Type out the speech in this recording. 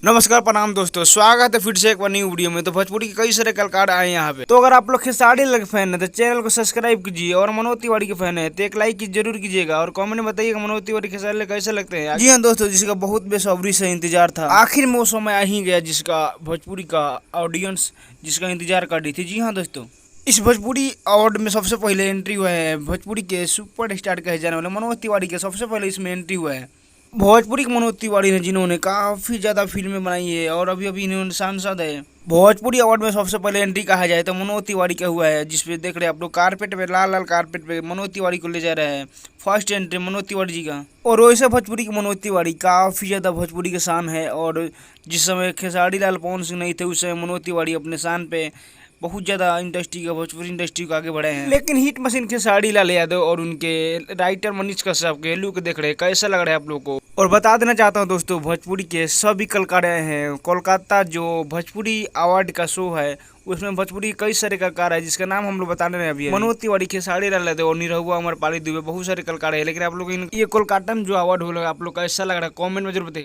नमस्कार प्रणाम दोस्तों, स्वागत है फिर से एक बार न्यू वीडियो में। तो भोजपुरी के कई सारे कलाकार आए यहाँ पे। तो अगर आप लोग खेसारी लाल के फैन है तो चैनल को सब्सक्राइब कीजिए, और मनोज तिवारी के फैन है तो एक लाइक जरूर कीजिएगा, और कमेंट में बताइएगा मनोज तिवारी खेसारी लाल कैसे लगते हैं। जी हाँ दोस्तों, जिसका बहुत बेसब्री से इंतजार था, आखिर में वो समय आ ही गया जिसका भोजपुरी का ऑडियंस जिसका इंतजार कर रही थी। जी हाँ दोस्तों, इस भोजपुरी अवार्ड में सबसे पहले एंट्री हुआ है भोजपुरी के सुपर स्टार कहे जाने वाले मनोज तिवारी के। सबसे पहले इसमें एंट्री हुआ है भोजपुरी के मनोज तिवारी ने, जिन्होंने काफ़ी ज़्यादा फिल्में बनाई है और अभी अभी इन्होंने सांसद है। भोजपुरी अवार्ड में सबसे पहले एंट्री कहा जाए तो मनोज तिवारी का हुआ है, जिसपे देख रहे हैं आप लोग कारपेट पे, लाल लाल कारपेट पे मनोज तिवारी को ले जा रहे हैं। फर्स्ट एंट्री मनोज तिवारी जी का। और वैसे भोजपुरी के मनोज तिवारी काफ़ी ज़्यादा भोजपुरी के शान है, और जिस समय खेसारी लाल पवन सिंह नहीं थे उस समय मनोज तिवारी अपने शान पे बहुत ज़्यादा इंडस्ट्री का, भोजपुरी इंडस्ट्री को आगे बढ़े हैं। लेकिन हिट मशीन खेसारी लाल यादव और उनके राइटर मनीष कश्यप के लुक देख रहे हैं, कैसा लग रहा है आप लोग को। और बता देना चाहता हूँ दोस्तों, भोजपुरी के सभी कलाकार आए हैं कोलकाता। जो भोजपुरी अवार्ड का शो है उसमें भोजपुरी कई सारे कलाकार है, जिसका नाम हम लोग बताने रहे अभी। मनोज तिवारी, खेसारी लाल यादव और निरहुआ, अमरपाली दुबे, बहुत सारे कलाकार है। लेकिन आप लोग ये कोलकाता में जो अवार्ड हो लगा आप लोग कैसा लग रहा है कॉमेंट में जरूर बताइए।